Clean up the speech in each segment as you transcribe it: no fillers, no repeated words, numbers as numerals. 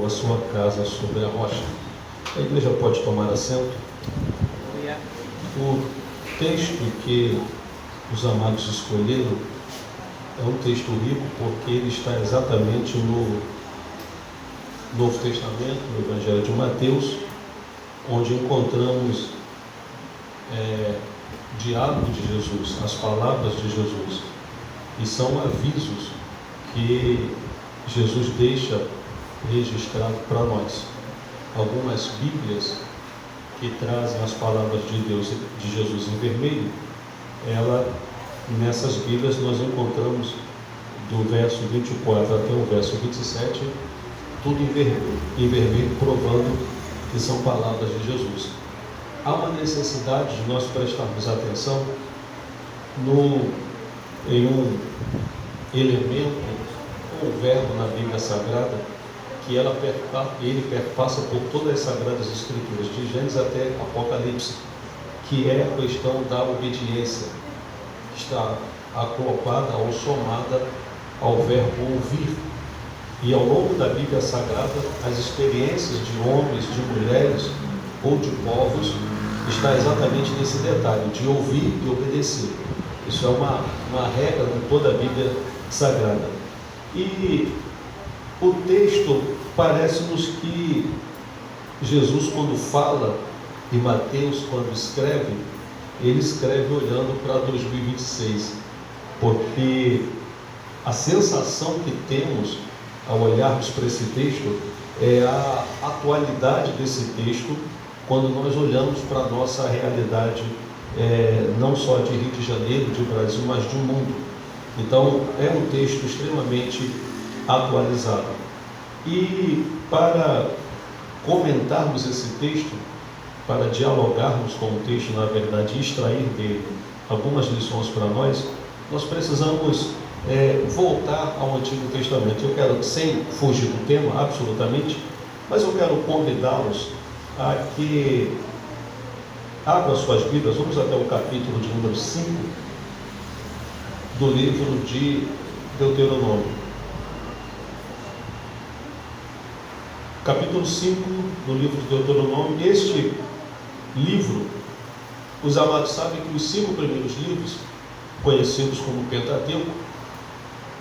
a sua casa sobre a rocha. A igreja pode tomar assento. O texto que os amados escolheram é um texto rico porque ele está exatamente no Novo Testamento, no Evangelho de Mateus, onde encontramos diálogo de Jesus, as palavras de Jesus, e são avisos que Jesus deixa registrado para nós. Algumas Bíblias que trazem as palavras de Deus, de Jesus em vermelho, nessas Bíblias nós encontramos do verso 24 até o verso 27, tudo em vermelho, provando que são palavras de Jesus. Há uma necessidade de nós prestarmos atenção em um elemento, um verbo na Bíblia Sagrada, que ele perpassa por todas as Sagradas Escrituras, de Gênesis até Apocalipse, que é a questão da obediência, que está acoplada ou somada ao verbo ouvir. E ao longo da Bíblia Sagrada, as experiências de homens, de mulheres ou de povos está exatamente nesse detalhe, de ouvir e obedecer. Isso é uma regra em toda a Bíblia Sagrada. E o texto parece-nos que Jesus, quando fala, e Mateus, quando escreve, ele escreve olhando para 2026, porque a sensação que temos ao olharmos para esse texto é a atualidade desse texto quando nós olhamos para a nossa realidade, não só de Rio de Janeiro, de Brasil, mas de um mundo. Então é um texto extremamente atualizado. E para comentarmos esse texto, para dialogarmos com o texto, na verdade, e extrair dele algumas lições para nós precisamos voltar ao Antigo Testamento. Eu quero, sem fugir do tema, absolutamente, mas eu quero convidá-los a que abram suas Bíblias. Vamos até o capítulo de número 5 do livro de Deuteronômio. Capítulo 5 do livro de Deuteronômio. Este livro, os amados sabem que os 5 primeiros livros, conhecidos como Pentateuco,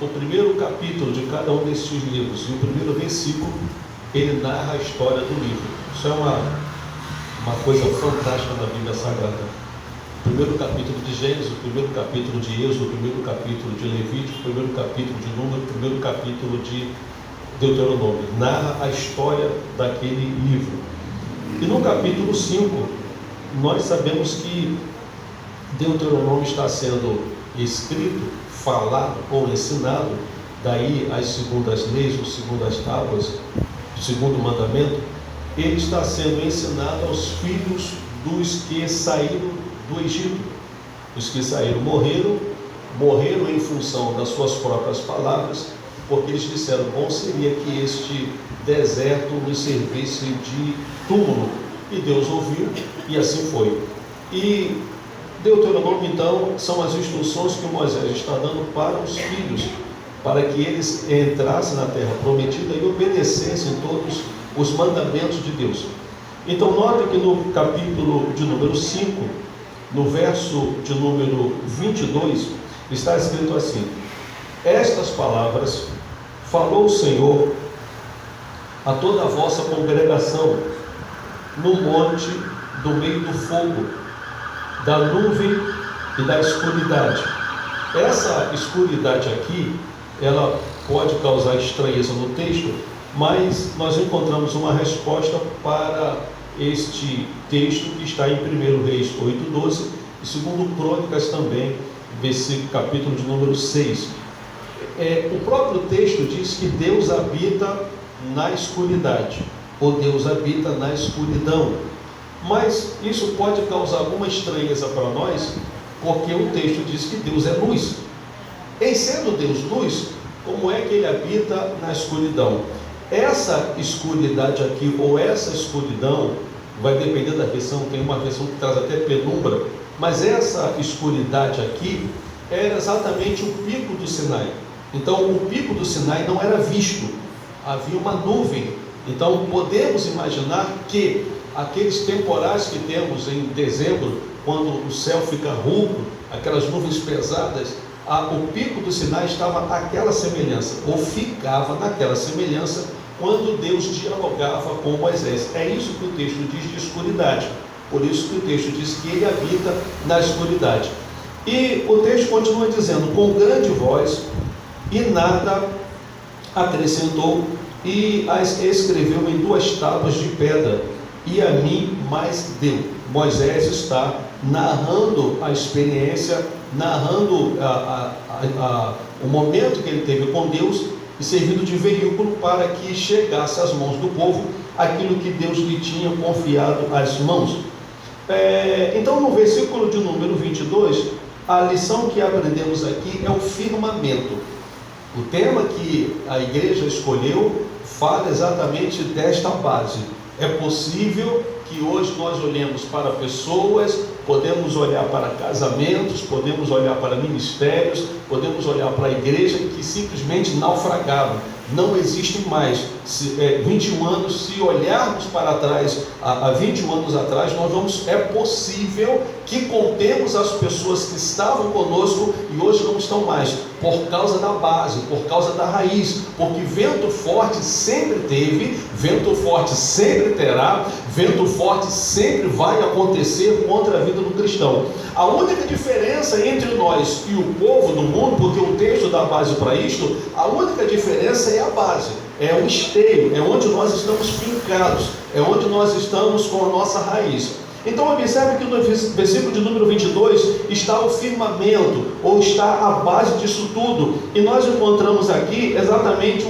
o primeiro capítulo de cada um desses livros e o primeiro versículo, ele narra a história do livro. Isso é uma coisa fantástica na Bíblia Sagrada. O primeiro capítulo de Gênesis, o primeiro capítulo de Êxodo, o primeiro capítulo de Levítico, o primeiro capítulo de Número, o primeiro capítulo de Deuteronômio, narra a história daquele livro. E no capítulo 5, nós sabemos que Deuteronômio está sendo escrito, falado ou ensinado, daí as segundas leis, as segundas tábuas, o segundo mandamento, ele está sendo ensinado aos filhos dos que saíram do Egito. Os que saíram morreram em função das suas próprias palavras, porque eles disseram, bom seria que este deserto nos servisse de túmulo. E Deus ouviu, e assim foi. E Deuteronômio, então, são as instruções que Moisés está dando para os filhos, para que eles entrassem na terra prometida e obedecessem todos os mandamentos de Deus. Então, note que no capítulo de número 5, no verso de número 22, está escrito assim: estas palavras falou o Senhor a toda a vossa congregação no monte do meio do fogo, da nuvem e da escuridade. Essa escuridade aqui, ela pode causar estranheza no texto, mas nós encontramos uma resposta para este texto que está em 1 Reis 8:12 e 2 Crônicas também, capítulo de número 6. O próprio texto diz que Deus habita na escuridade, ou Deus habita na escuridão. Mas isso pode causar alguma estranheza para nós, porque o texto diz que Deus é luz. Em sendo Deus luz, como é que ele habita na escuridão? Essa escuridade aqui, ou essa escuridão, vai depender da versão. Tem uma versão que traz até penumbra, mas essa escuridade aqui era exatamente o pico do Sinai. Então o pico do Sinai não era visto, havia uma nuvem Então podemos imaginar que aqueles temporais que temos em dezembro, quando o céu fica rubro, aquelas nuvens pesadas, o pico do Sinai estava naquela semelhança, ou ficava naquela semelhança, quando Deus dialogava com Moisés. É isso que o texto diz de escuridade. Por isso que o texto diz que ele habita na escuridade. E o texto continua dizendo, com grande voz, e nada acrescentou, e as escreveu em 2 tábuas de pedra, e a mim mais deu. Moisés está narrando a experiência, narrando o momento que ele teve com Deus, e servindo de veículo para que chegasse às mãos do povo aquilo que Deus lhe tinha confiado às mãos. Então, no versículo de número 22, a lição que aprendemos aqui é o firmamento. O tema que a igreja escolheu fala exatamente desta base. É possível que hoje nós olhemos para pessoas, podemos olhar para casamentos, podemos olhar para ministérios, podemos olhar para a igreja que simplesmente naufragaram, não existem mais. 21 anos, se olharmos para trás, há 21 anos atrás, é possível que contemos as pessoas que estavam conosco e hoje não estão mais, por causa da base, por causa da raiz, porque vento forte sempre teve, vento forte sempre terá, vento forte sempre vai acontecer contra a vida do cristão. A única diferença entre nós e o povo do mundo, porque o texto dá base para isto, a única diferença é a base, é o esteio, é onde nós estamos fincados, é onde nós estamos com a nossa raiz. Então observe que no versículo de número 22 está o firmamento, ou está a base disso tudo, e nós encontramos aqui exatamente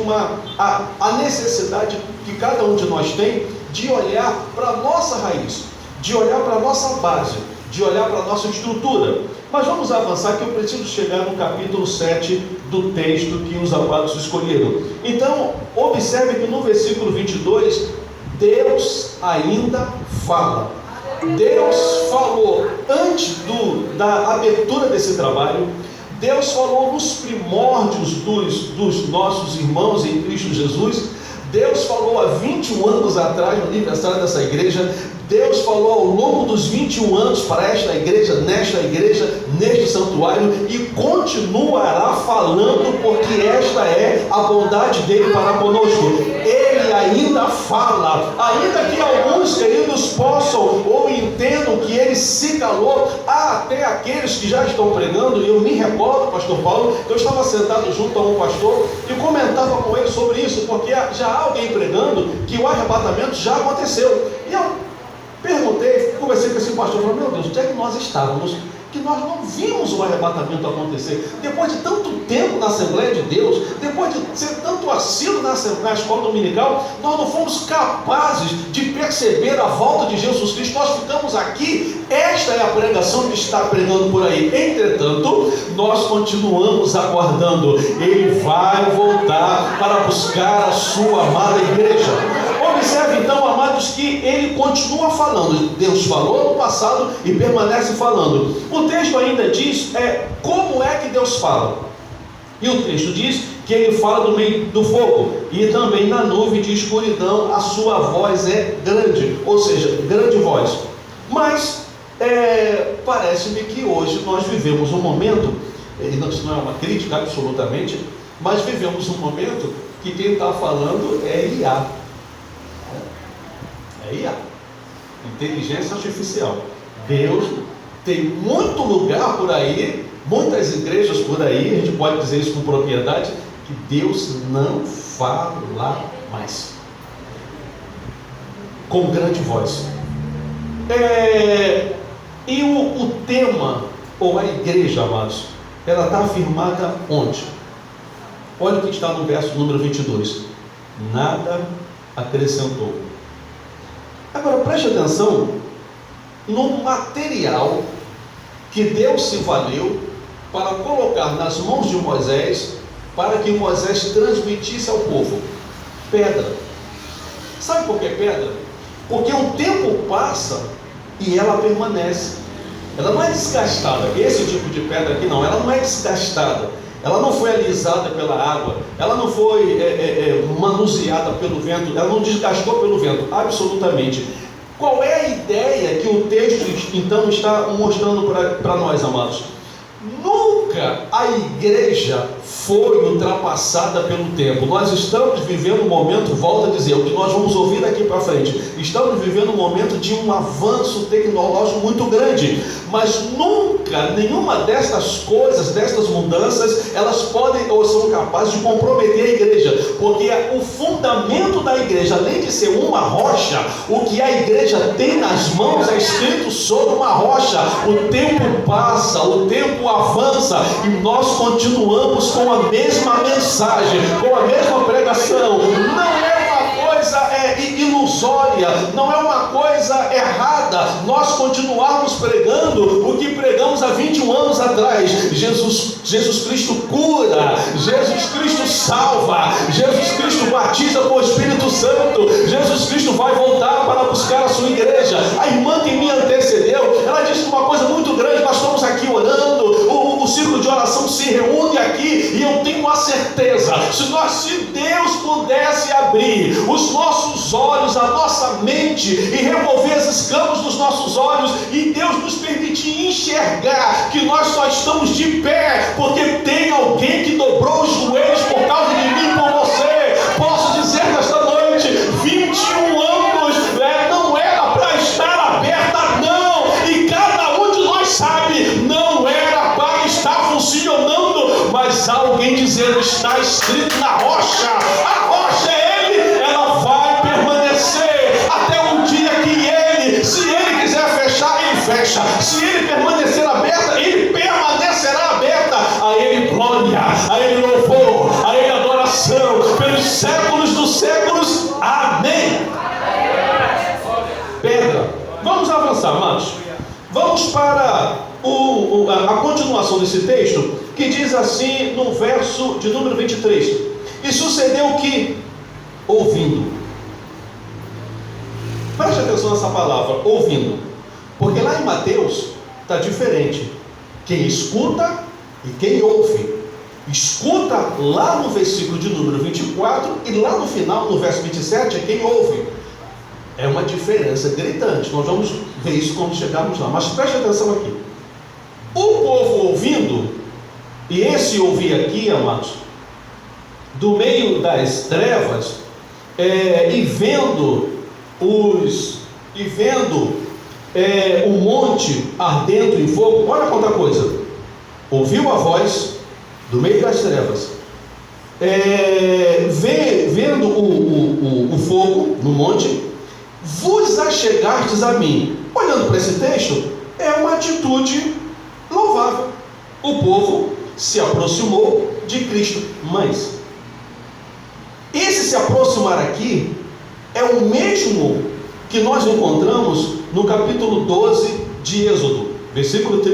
a necessidade que cada um de nós tem de olhar para a nossa raiz, de olhar para a nossa base, de olhar para a nossa estrutura. Mas vamos avançar, que eu preciso chegar no capítulo 7 do texto que os amados escolheram. Então observe que no versículo 22 Deus ainda fala. Deus falou antes da abertura desse trabalho, Deus falou nos primórdios dos nossos irmãos em Cristo Jesus, Deus falou há 21 anos atrás, no aniversário dessa igreja, Deus falou ao longo dos 21 anos para esta igreja, neste santuário, e continuará falando, porque esta é a bondade dele para conosco. Ele ainda fala, ainda que alguns queridos possam ou entendam que ele se calou, há até aqueles que já estão pregando. E eu me recordo, pastor Paulo, eu estava sentado junto a um pastor e comentava com ele sobre isso, porque já há alguém pregando que o arrebatamento já aconteceu. E eu perguntei, conversei com esse pastor, falei, meu Deus, onde é que nós estávamos, que nós não vimos o arrebatamento acontecer? Depois de tanto tempo na Assembleia de Deus, depois de ser tanto assíduo na escola dominical, nós não fomos capazes de perceber a volta de Jesus Cristo. Nós ficamos aqui, esta é a pregação que está pregando por aí. Entretanto, nós continuamos aguardando, ele vai voltar para buscar a sua amada igreja. Observe então, amados, que ele continua falando. Deus falou no passado e permanece falando. O texto ainda diz como é que Deus fala. E o texto diz que ele fala do meio do fogo, e também na nuvem de escuridão a sua voz é grande, ou seja, grande voz. Mas parece-me que hoje nós vivemos um momento, isso não é uma crítica absolutamente, mas vivemos um momento que quem está falando é IA. IA, inteligência artificial. Deus tem muito lugar por aí, muitas igrejas por aí, a gente pode dizer isso com propriedade, que Deus não fala mais com grande voz. E o tema, ou a igreja, amados, ela está afirmada onde? Olha o que está no verso número 22. Nada acrescentou. Agora preste atenção no material que Deus se valeu para colocar nas mãos de Moisés, para que Moisés transmitisse ao povo: pedra. Sabe por que pedra? Porque o tempo passa e ela permanece. Ela não é desgastada. Esse tipo de pedra aqui não, ela não é desgastada. ela não foi alisada pela água, ela não foi manuseada pelo vento, ela não desgastou pelo vento, absolutamente. Qual é a ideia que o texto então está mostrando para nós, amados? Nunca a igreja foi ultrapassada pelo tempo. Nós estamos vivendo um momento, volto a dizer, o que nós vamos ouvir daqui para frente, estamos vivendo um momento de um avanço tecnológico muito grande, mas nunca nenhuma destas coisas, destas mudanças, elas podem ou são capazes de comprometer a igreja, porque o fundamento da igreja, além de ser uma rocha, o que a igreja tem nas mãos é escrito sobre uma rocha. O tempo passa, o tempo avança e nós continuamos com a mesma mensagem, com a mesma pregação. Não é uma coisa ilusória, não é uma coisa errada nós continuarmos pregando o que pregamos há 21 anos atrás. Jesus Cristo cura, Jesus Cristo salva, Jesus Cristo batiza com o Espírito Santo, Jesus Cristo vai voltar para buscar a sua igreja. A irmã que me antecedeu, ela disse uma coisa muito grande. Nós estamos aqui orando, o círculo de oração se reúne aqui, e eu tenho a certeza, se Deus pudesse abrir os nossos olhos, a nossa mente, e remover as escamas dos nossos olhos, e Deus nos permitir enxergar que nós só estamos de pé porque tem alguém que dobrou os joelhos por causa de mim e por você. Posso dizer nesta noite, 21 anos não era para estar aberta, não, e cada um de nós sabe, não era para estar funcionando, mas alguém dizendo, está escrito na rocha, a rocha é Ele, ela vai permanecer até o dia que Ele, se Ele quiser fechar, Ele fecha, se Ele permanecer aberta, Ele permanecerá aberta. A Ele glória, a Ele louvor, a Ele adoração, pelos séculos dos séculos, amém. Pedra, vamos avançar, amados. Vamos para a continuação desse texto, que diz assim no verso de número 23: e sucedeu que, ouvindo, preste atenção nessa palavra, ouvindo, porque lá em Mateus está diferente, quem escuta e quem ouve. Escuta lá no versículo de número 24, e lá no final, no verso 27, é quem ouve. É uma diferença gritante. Nós vamos ver isso quando chegarmos lá, mas preste atenção aqui. O povo ouvindo, e esse ouvir aqui, amados, do meio das trevas, e vendo o monte ardendo em fogo. Olha quanta coisa. Ouviu a voz do meio das trevas, vendo o fogo no monte, vos achegastes a mim. Olhando para esse texto, é uma atitude louvável. O povo se aproximou de Cristo, mas esse se aproximar aqui é o mesmo que nós encontramos no capítulo 12 de Êxodo, versículo 30.